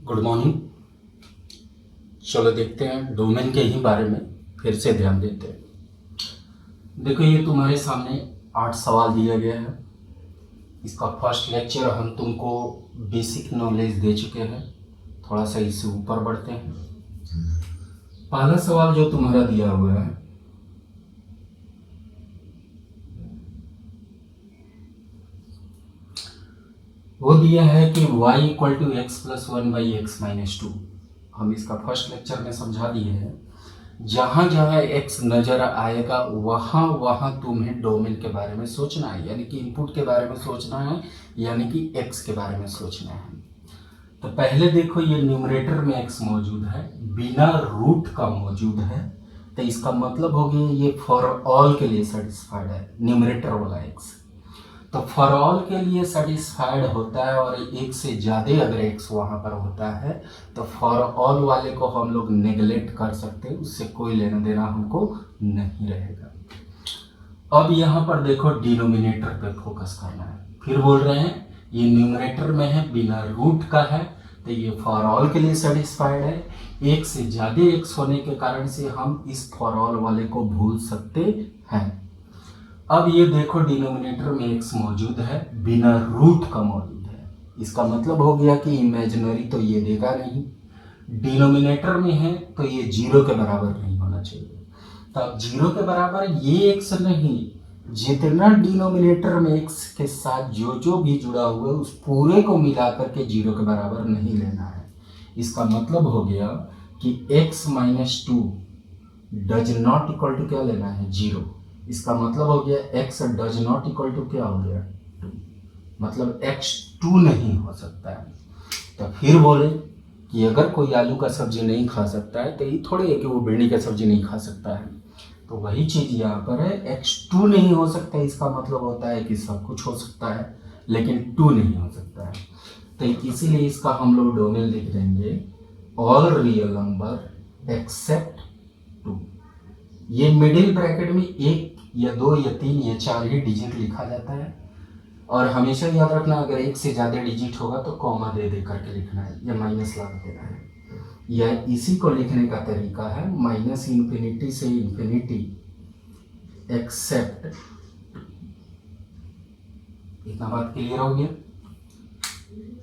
Good morning. चलो देखते हैं डोमेन के ही बारे में फिर से ध्यान देते हैं। देखो ये तुम्हारे सामने 8 सवाल दिया गया है। इसका फर्स्ट लेक्चर हम तुमको बेसिक नॉलेज दे चुके हैं। थोड़ा सा इससे ऊपर बढ़ते हैं। पहला सवाल जो तुम्हारा दिया हुआ है, वो दिया है कि y equal to x plus 1/x-2। हम इसका फर्स्ट लेक्चर में समझा दिए हैं। जहाँ जहाँ x नजर आएगा वहाँ वहाँ तुम्हें डोमेन के बारे में सोचना है, यानी कि इनपुट के बारे में सोचना है, यानी कि x के बारे में सोचना है। तो पहले देखो ये न्यूमरेटर में x मौजूद है, बिना रूट का मौजूद है, तो इसका मतलब हो गया ये फॉर ऑल के लिए सेटिस्फाइड है, न्यूमरेटर वाला x। तो फॉर ऑल के लिए सेटिस्फाइड होता है और एक से ज़्यादा अगर एक्स वहाँ पर होता है तो फॉर ऑल वाले को हम लोग नेगलेक्ट कर सकते हैं, उससे कोई लेना देना हमको नहीं रहेगा। अब यहाँ पर देखो डिनोमिनेटर पे फोकस करना है। फिर बोल रहे हैं ये न्यूमरेटर में है, बिना रूट का है, तो ये फॉर ऑल के लिए सेटिस्फाइड है। एक से ज़्यादा एक्स होने के कारण से हम इस फॉर ऑल वाले को भूल सकते हैं। अब ये देखो डिनोमिनेटर में x मौजूद है, बिना रूट का मौजूद है। इसका मतलब हो गया कि इमेजिनरी तो ये देगा नहीं, डिनोमिनेटर में है तो ये 0 के बराबर नहीं होना चाहिए। तो अब 0 के बराबर ये x नहीं, जितना डिनोमिनेटर में x के साथ जो जो भी जुड़ा हुआ है उस पूरे को मिला करके 0 के बराबर नहीं लेना है। इसका मतलब हो गया कि x-2 does not equal to क्या लेना है, 0। इसका मतलब हो गया x does not equal to क्या हो गया, 2। मतलब x 2 नहीं हो सकता है। तो फिर बोले कि अगर कोई आलू का सब्जी नहीं खा सकता है तो ये थोड़े है कि वो भिंडी का सब्जी नहीं खा सकता है। तो वही चीज़ यहाँ पर है, x 2 नहीं हो सकता, इसका मतलब होता है कि सब कुछ हो सकता है लेकिन 2 नहीं हो सकता है। तो इसीलिए इसका हम लोग डोमेन लिख देंगे ऑल रियल नंबर एक्सेप्ट 2। ये मिडिल ब्रैकेट में 1 या 2 या 3 या 4 ही डिजिट लिखा जाता है। और हमेशा याद रखना अगर 1 से ज़्यादा डिजिट होगा तो कॉमा दे दे करके लिखना है या माइनस लगा देना है। या इसी को लिखने का तरीका है -∞ से इन्फिनिटी एक्सेप्ट। इतना बात क्लियर हो गया?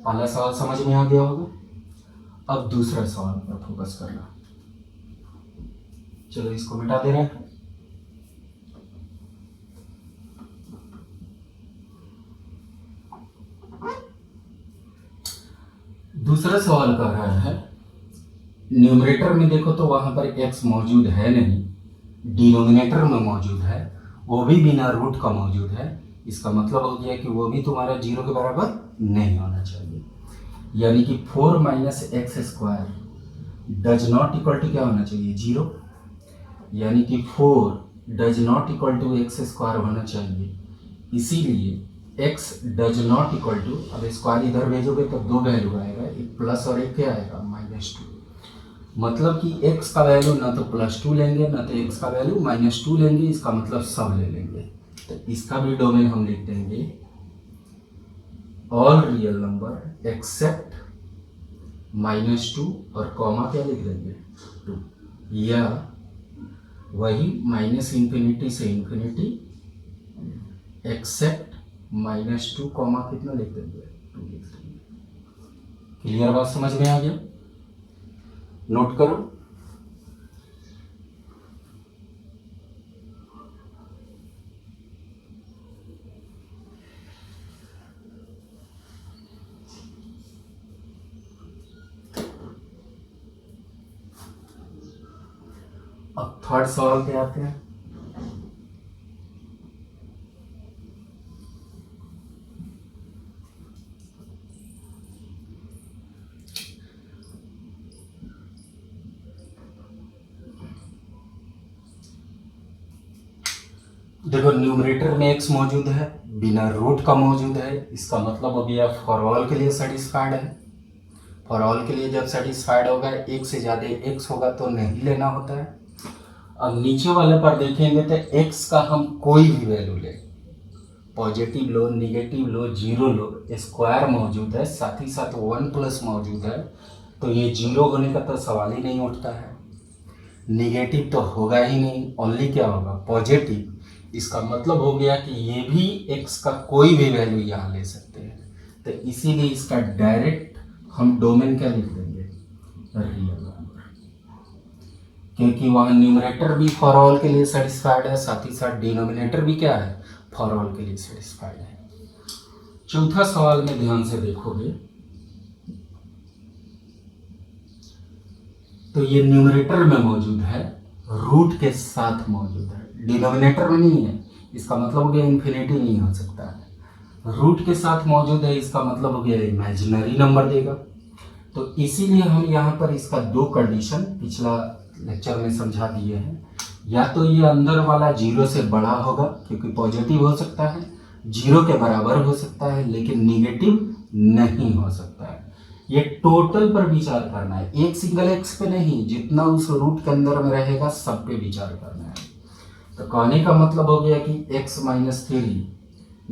पहला सवाल समझ में आ गया होगा। अब दूसरा सवाल पर फोकस करना। चलो इसको मिटा दे रहे हैं। दूसरा सवाल कह रहा है न्यूमरेटर में देखो तो वहां पर x मौजूद है नहीं, डिनोमिनेटर में मौजूद है, वो भी बिना रूट का मौजूद है। इसका मतलब हो गया कि वो भी तुम्हारा 0 के बराबर नहीं होना चाहिए। यानी कि 4 - x² does not equal to क्या होना चाहिए, 0। यानी कि 4 does not equal to x² होना चाहिए। इसीलिए x does not equal to, अब स्क्वायर इधर भेजोगे तो 2 वैल्यू आएगा, एक प्लस और एक क्या आएगा, -2। मतलब कि x का वैल्यू ना तो +2 लेंगे ना तो x का वैल्यू -2 लेंगे, इसका मतलब सब ले लेंगे। तो इसका भी डोमेन हम लिख देंगे ऑल रियल नंबर एक्सेप्ट -2 और कॉमा क्या लिख देंगे, 2। या वही -∞ से इन्फिनिटी एक्सेप्ट -2 कॉमा कितना लिख देंगे, 2 लिख देंगे। क्लियर बात समझ में आ गया? नोट करो। अब थर्ड सवाल पे आते हैं। देखो न्यूमरेटर में x मौजूद है, बिना रूट का मौजूद है। इसका मतलब हो गया फॉर ऑल के लिए सेटिस्फाइड है। फॉर ऑल के लिए जब सेटिस्फाइड होगा, एक से ज़्यादा x होगा तो नहीं लेना होता है। अब नीचे वाले पर देखेंगे तो x का हम कोई भी वैल्यू ले, पॉजिटिव लो, निगेटिव लो, 0 लो, स्क्वायर मौजूद है, साथ ही साथ 1+ मौजूद है। तो ये जीरो होने का तो सवाल ही नहीं उठता है, निगेटिव तो होगा ही नहीं, ओनली क्या होगा, पॉजिटिव। इसका मतलब हो गया कि ये भी x का कोई भी वैल्यू यहाँ ले सकते हैं, तो इसीलिए इसका डायरेक्ट हम डोमेन क्या लिख देंगे, रियल नंबर, क्योंकि वहाँ न्यूमरेटर भी फॉर ऑल के लिए सेटिस्फाइड है, साथ ही साथ डिनोमिनेटर भी क्या है, फॉर ऑल के लिए सेटिस्फाइड है। चौथा सवाल में ध्यान से देखोगे तो ये न्यूमरेटर में मौजूद है, रूट के साथ मौजूद है, डिनोमिनेटर में नहीं है, इसका मतलब हो गया इन्फिनिटी नहीं हो सकता है। रूट के साथ मौजूद है, इसका मतलब हो गया इमेजिनरी नंबर देगा। तो इसीलिए हम यहाँ पर इसका दो कंडीशन पिछला लेक्चर में समझा दिए हैं, या तो ये अंदर वाला जीरो से बड़ा होगा क्योंकि पॉजिटिव हो सकता है, जीरो के बराबर हो सकता है, लेकिन निगेटिव नहीं हो सकता है। ये टोटल पर विचार करना है, एक सिंगल एक्स पे नहीं, जितना उस रूट के अंदर में रहेगा सब पे विचार करना है। तो कहने का मतलब हो गया कि x minus 3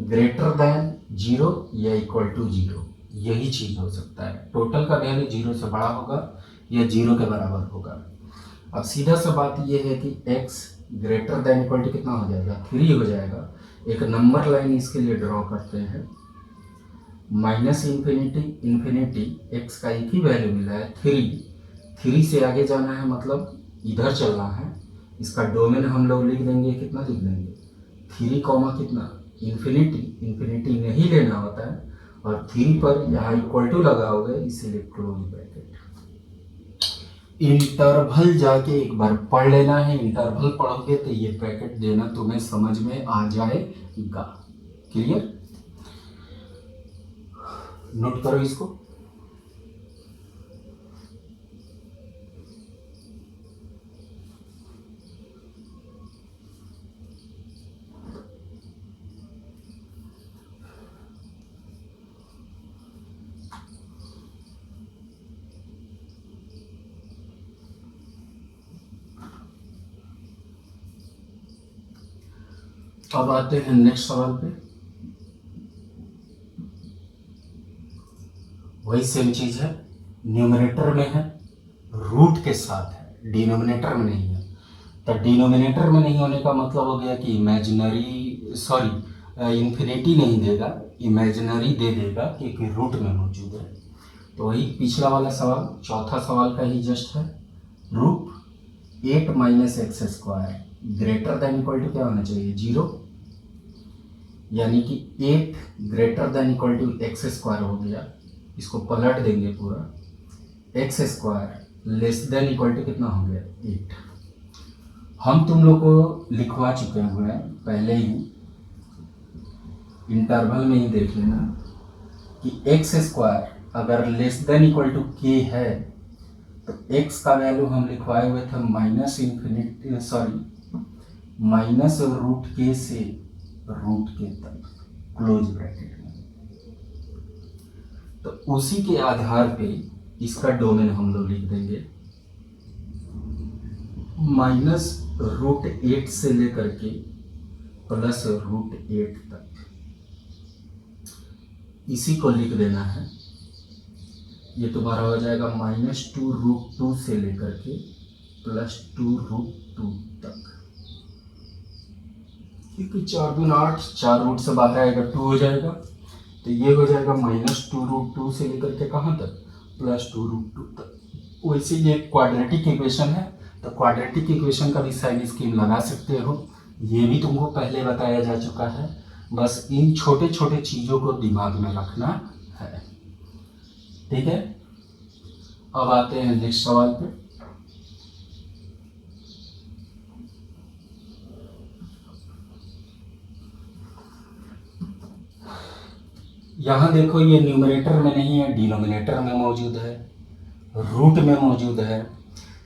greater than zero या इक्वल टू जीरो, यही चीज हो सकता है। टोटल का वैल्यू जीरो से बड़ा होगा या जीरो के बराबर होगा। अब सीधा सा बात यह है कि x greater than equal to कितना हो जाएगा, 3 हो जाएगा। एक नंबर लाइन इसके लिए ड्रॉ करते हैं, माइनस इन्फिनिटी इन्फिनिटी, एक्स का एक ही वैल्यू मिला है 3 से आगे जाना है, मतलब इधर चलना है। इसका डोमेन हम लोग लिख देंगे, कितना लिख देंगे, 3 कॉमा कितना, इन्फिनिटी नहीं लेना होता है, और 3 पर यहाँ इक्वल टू लगा होगा, इसीलिए क्लोज ब्रैकेट। इंटरवल जाके एक बार पढ़ लेना है, इंटरवल पढ़ोगे तो ये ब्रैकेट देना तुम्हें समझ में आ जाएगा। क्लियर, नोट करो इसको। अब आते हैं नेक्स्ट सवाल पे। वही सेम चीज है, न्यूमरेटर में है, रूट के साथ है, डिनोमिनेटर में नहीं है। तो डिनोमिनेटर में नहीं होने का मतलब हो गया कि इन्फिनिटी नहीं देगा, इमेजिनरी दे देगा क्योंकि रूट में मौजूद है। तो वही पिछला वाला सवाल, चौथा सवाल का ही जस्ट है। Root 8 minus x square greater than equal to क्या होना चाहिए, जीरो, यानी कि 8 greater than equal to x square हो गया। इसको पलट देंगे पूरा, x square less than equal to कितना हो गया, 8। हम तुम लोग को लिखवा चुके हुए हैं पहले ही, इंटरवल में ही देख लेना कि एक्स स्क्वायर अगर लेस देन इक्वल टू के है तो एक्स का वैल्यू हम लिखवाए हुए थे माइनस रूट के से रूट के तक, क्लोज ब्रैकेट में। तो उसी के आधार पे इसका डोमेन हम लोग लिख देंगे माइनस रूट 8 से लेकर के प्लस रूट 8 तक, इसी को लिख देना है। ये तुम्हारा हो जाएगा -2 रूट 2 से लेकर के +2 रूट 2 तक, क्योंकि 4 दूनी 8, 4 रूट से बाहर आएगा 2 हो जाएगा। तो ये हो जाएगा -2 रूट 2 से लेकर के कहाँ तक, +2 रूट 2 तक। वैसे ये क्वाड्रेटिक इक्वेशन है, तो क्वाड्रेटिक इक्वेशन का भी साइन स्कीम लगा सकते हो, ये भी तुमको पहले बताया जा चुका है। बस इन छोटे छोटे चीज़ों को दिमाग में रखना है, ठीक है। अब आते हैं नेक्स्ट सवाल पे। यहाँ देखो, ये न्यूमरेटर में नहीं है, डिनोमिनेटर में मौजूद है, रूट में मौजूद है।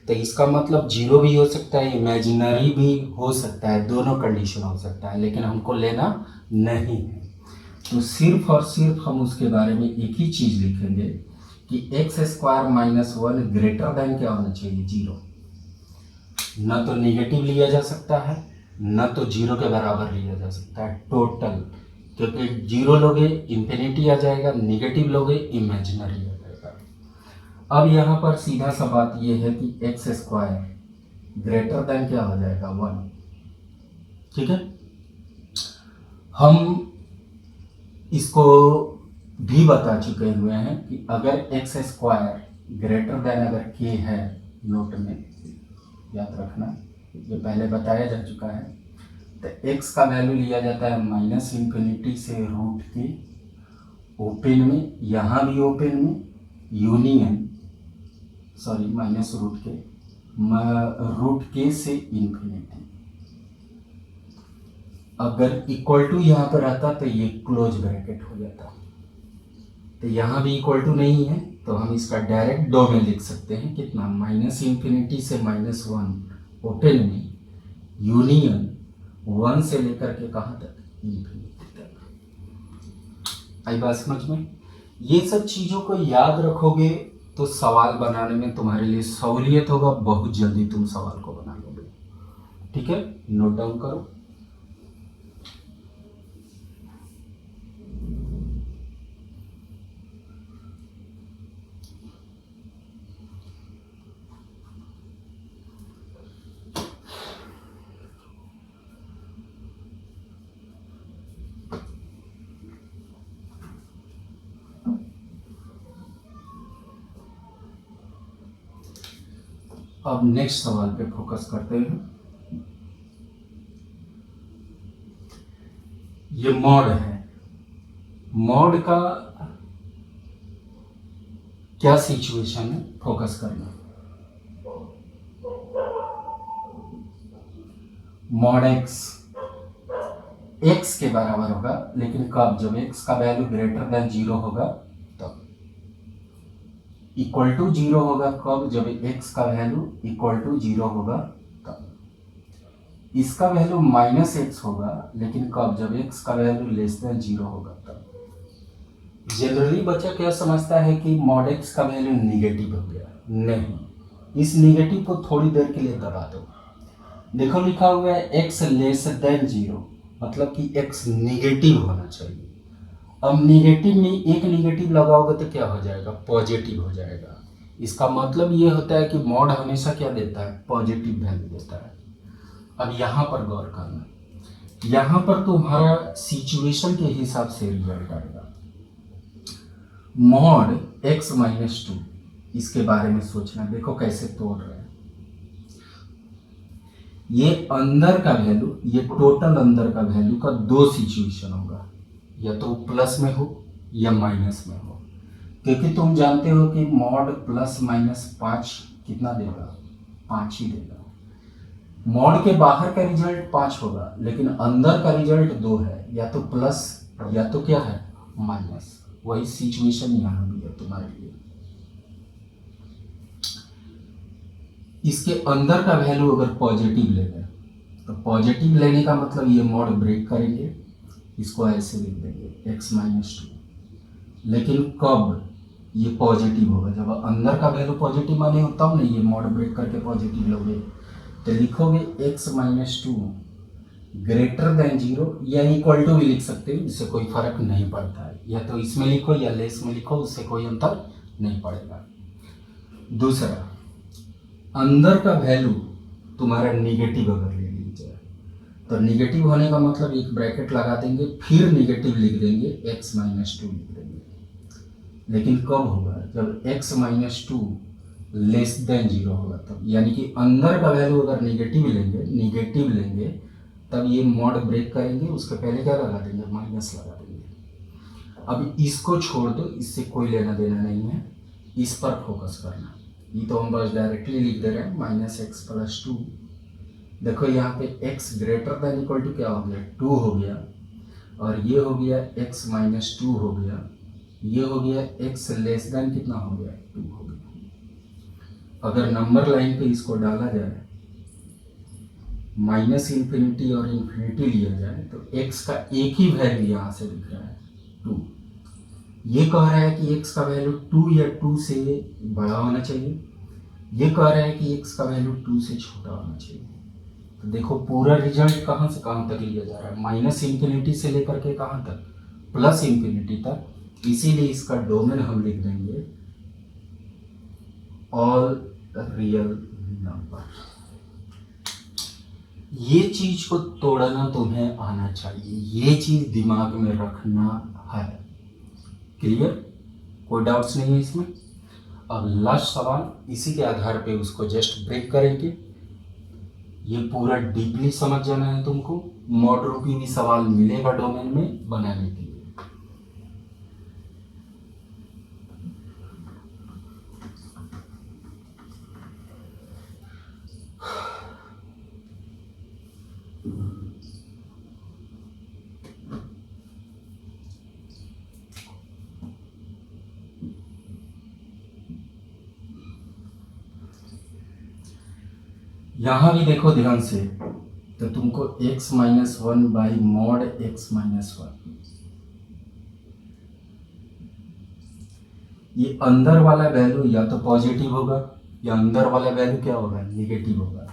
तो इसका मतलब जीरो भी हो सकता है, इमेजिनरी भी हो सकता है, दोनों कंडीशन हो सकता है, लेकिन हमको लेना नहीं है। तो सिर्फ और सिर्फ हम उसके बारे में एक ही चीज़ लिखेंगे कि x square minus 1 greater than क्या होना चाहिए, जीरो। न तो निगेटिव लिया जा सकता है, न तो जीरो के बराबर लिया जा सकता है, टोटल। क्योंकि जीरो लोगे इन्फिनिटी आ जाएगा, निगेटिव लोगे इमेजिनरी आ जाएगा। अब यहाँ पर सीधा सा बात ये है कि एक्स स्क्वायर ग्रेटर देन क्या हो जाएगा 1, ठीक है। हम इसको भी बता चुके हुए हैं कि अगर एक्स स्क्वायर ग्रेटर देन अगर के है, नोट में याद रखना, ये पहले बताया जा चुका है, तो एक्स का वैल्यू लिया जाता है -∞ से रूट के ओपन में, यहाँ भी ओपन में, यूनियन सॉरी माइनस रूट के से इन्फिनिटी। अगर इक्वल टू यहाँ पर आता तो ये क्लोज ब्रैकेट हो जाता, तो यहाँ भी इक्वल टू नहीं है, तो हम इसका डायरेक्ट दो में लिख सकते हैं, कितना -∞ से -1 ओपन में, यूनियन 1 से लेकर के कहाँ तक, इन्फिनिटी तक। आई बात समझ में? ये सब चीज़ों को याद रखोगे तो सवाल बनाने में तुम्हारे लिए सहूलियत होगा, बहुत जल्दी तुम सवाल को बना लोगे, ठीक है। नोट डाउन करो। अब नेक्स्ट सवाल पे फोकस करते हैं। ये मॉड है, मॉड का क्या सिचुएशन है, फोकस करना। मॉड एक्स के बराबर होगा, लेकिन कब, जब एक्स का वैल्यू ग्रेटर देन 0 होगा तब। इक्वल टू 0 होगा कब, जब एक्स का वैल्यू इक्वल टू 0 होगा तब। इसका वैल्यू -x होगा, लेकिन कब, जब एक्स का वैल्यू लेस देन 0 होगा तब। जनरली बच्चा क्या समझता है कि मॉड एक्स का वैल्यू निगेटिव हो गया, नहीं, इस निगेटिव को थोड़ी देर के लिए दबा दो। देखो लिखा हुआ है x लेस देन 0, मतलब कि x निगेटिव होना चाहिए। अब निगेटिव में एक निगेटिव लगाओगे तो क्या हो जाएगा, पॉजिटिव हो जाएगा। इसका मतलब ये होता है कि मॉड हमेशा क्या देता है, पॉजिटिव वैल्यू देता है। अब यहाँ पर गौर करना, यहाँ पर तुम्हारा सिचुएशन के हिसाब से रिजल्ट आएगा। मॉड x -2, इसके बारे में सोचना, देखो कैसे तोड़ रहे हैं। ये अंदर का वैल्यू, ये टोटल अंदर का वैल्यू का दो सिचुएशन होगा, या तो प्लस में हो या माइनस में हो, क्योंकि तुम जानते हो कि मॉड ±5 कितना देगा, 5 ही देगा। मॉड के बाहर का रिजल्ट 5 होगा, लेकिन अंदर का रिजल्ट 2 है, या तो प्लस या तो क्या है, माइनस। वही सिचुएशन यहाँ भी है तुम्हारे लिए। इसके अंदर का वैल्यू अगर पॉजिटिव लेंगे, तो पॉजिटिव लेने का मतलब ये मॉड ब्रेक करेंगे, इसको ऐसे लिख देंगे x -2। लेकिन कब ये पॉजिटिव होगा, जब अंदर का वैल्यू पॉजिटिव माने होता हूँ ना, ये मॉड ब्रेक करके पॉजिटिव लोगे, तो लिखोगे x -2 ग्रेटर देन 0, या इक्वल टू भी लिख सकते हो, इससे कोई फर्क नहीं पड़ता है, या तो इसमें लिखो या लेस में लिखो, उससे कोई अंतर नहीं पड़ेगा। दूसरा, अंदर का वैल्यू तुम्हारा निगेटिव अगर ले लीजिए, तो निगेटिव होने का मतलब एक ब्रैकेट लगा देंगे, फिर निगेटिव लिख देंगे, x -2 लिख देंगे। लेकिन कब होगा, जब x -2 लेस देन 0 होगा तब, यानी कि अंदर का वैल्यू अगर निगेटिव लेंगे तब ये मॉड ब्रेक करेंगे, उसके पहले क्या लगा देंगे, माइनस लगा देंगे। अब इसको छोड़ दो, इससे कोई लेना देना नहीं है, इस पर फोकस करना। ये तो हम बस डायरेक्टली लिख दे रहे हैं, -x + 2। देखो यहाँ पे x greater than equal to क्या हो गया, 2 हो गया, और ये हो गया x -2 हो गया, ये हो गया x लेस देन कितना हो गया, 2 हो गया। अगर नंबर लाइन पे इसको डाला जाए, -∞ और इन्फिनिटी लिया जाए, तो x का एक ही वैल्यू यहाँ से दिख रहा है, 2। ये कह रहा है कि x का वैल्यू 2 या 2 से बड़ा होना चाहिए, ये कह रहा है कि x का वैल्यू 2 से छोटा होना चाहिए। तो देखो पूरा रिजल्ट कहाँ से कहाँ तक लिया जा रहा है, -∞ से लेकर के कहाँ तक, +∞ तक। इसीलिए इसका डोमेन हम लिख देंगे ऑल रियल नंबर। ये चीज को तोड़ना तुम्हें आना चाहिए, ये चीज दिमाग में रखना है। क्लियर? कोई डाउट्स नहीं है इसमें? अब लास्ट सवाल, इसी के आधार पे उसको जस्ट ब्रेक करेंगे। ये पूरा डीपली समझ जाना है तुमको। मॉड रूपी भी सवाल मिलेगा डोमेन में बनाने के लिए। यहां भी देखो ध्यान से, तो तुमको x minus one by mod x minus one, ये अंदर वाला वैल्यू या तो पॉजिटिव होगा या अंदर वाला वैल्यू क्या होगा, नेगेटिव होगा।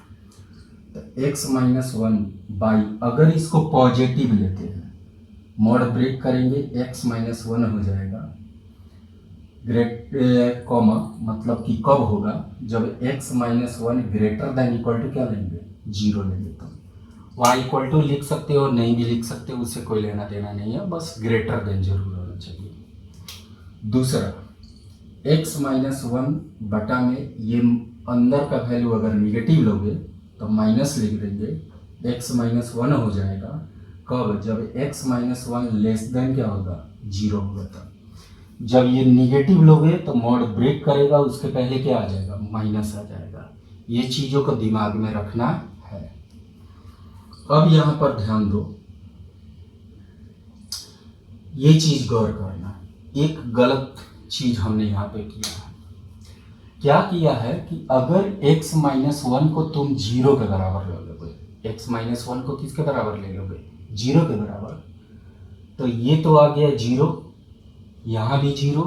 तो x माइनस वन बाई, अगर इसको पॉजिटिव लेते हैं, मॉड ब्रेक करेंगे, x माइनस वन हो जाएगा ग्रेट कॉमा, मतलब कि कब होगा, जब x minus one greater than equal to क्या लेंगे, जीरो लेंगे। तो y इक्वल टू लिख सकते हो, नहीं भी लिख सकते हो, उससे कोई लेना देना नहीं है, बस ग्रेटर देन जरूर होना चाहिए। दूसरा, x माइनस वन बटा में ये अंदर का वैल्यू अगर निगेटिव लोगे तो माइनस लिख देंगे, x माइनस वन हो जाएगा कब, जब x minus one less than क्या होगा, जीरो होगा। तब जब ये निगेटिव लोगे तो मॉड ब्रेक करेगा, उसके पहले क्या आ जाएगा, माइनस आ जाएगा। ये चीजों को दिमाग में रखना है। अब यहां पर ध्यान दो, ये चीज गौर करना, एक गलत चीज हमने यहाँ पे किया है। क्या किया है कि अगर x माइनस वन को तुम जीरो के बराबर ले लोगे, x माइनस वन को किसके बराबर ले लोगे, जीरो के बराबर, तो ये तो आ गया जीरो, यहाँ भी जीरो,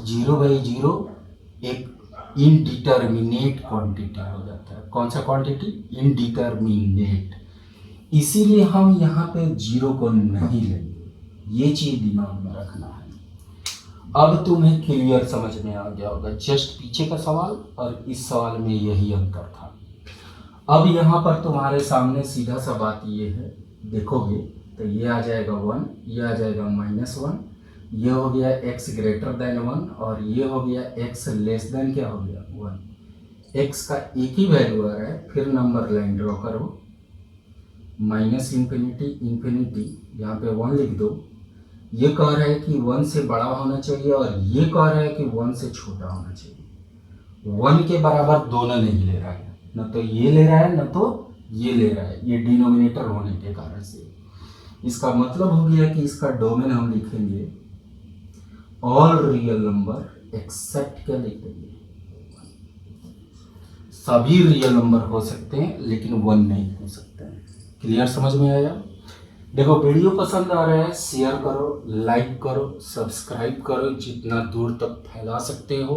जीरो बाई जीरो एक इनडिटर्मिनेट क्वांटिटी हो जाता है। कौन सा क्वांटिटी, इनडिटर्मिनेट। इसीलिए हम यहाँ पे जीरो को नहीं लेंगे, ये चीज दिमाग में रखना है। अब तुम्हें क्लियर समझ में आ गया होगा, जस्ट पीछे का सवाल और इस सवाल में यही अंतर था। अब यहाँ पर तुम्हारे सामने सीधा सा बात ये है, देखोगे तो ये आ जाएगा वन, ये आ जाएगा माइनस वन, ये हो गया x ग्रेटर देन वन, और ये हो गया x लेस देन क्या हो गया, वन। x का एक ही वैल्यू आ रहा है, फिर नंबर लाइन ड्रॉ करो, माइनस इंफिनिटी इंफिनिटी, यहाँ पे वन लिख दो। ये कह रहा है कि वन से बड़ा होना चाहिए और ये कह रहा है कि वन से छोटा होना चाहिए। वन के बराबर दोनों नहीं ले रहा है, न तो ये ले रहा है न तो ये ले रहा है, ये डिनोमिनेटर होने के कारण से। इसका मतलब हो गया कि इसका डोमेन हम लिखेंगे ऑल रियल नंबर एक्सेप्ट क्या लिख देंगे, सभी रियल नंबर हो सकते हैं लेकिन वन नहीं हो सकते हैं। क्लियर समझ में आया? देखो वीडियो पसंद आ रहा है, शेयर करो, लाइक करो, सब्सक्राइब करो, जितना दूर तक फैला सकते हो,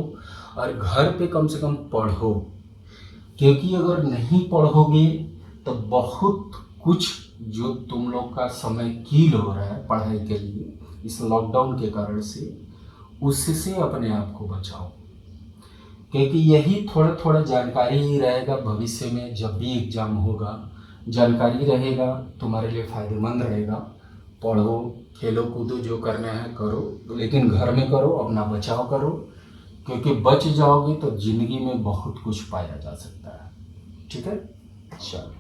और घर पे कम से कम पढ़ो, क्योंकि अगर नहीं पढ़ोगे तो बहुत कुछ जो तुम लोग का समय कील हो रहा है पढ़ाई के लिए इस लॉकडाउन के कारण से, उससे अपने आप को बचाओ, क्योंकि यही थोड़ा थोड़ा जानकारी ही रहेगा भविष्य में, जब भी एग्जाम होगा जानकारी रहेगा, तुम्हारे लिए फ़ायदेमंद रहेगा। पढ़ो, खेलो कूदो, जो करना है करो, लेकिन घर में करो, अपना बचाव करो, क्योंकि बच जाओगे तो ज़िंदगी में बहुत कुछ पाया जा सकता है। ठीक है, चलो।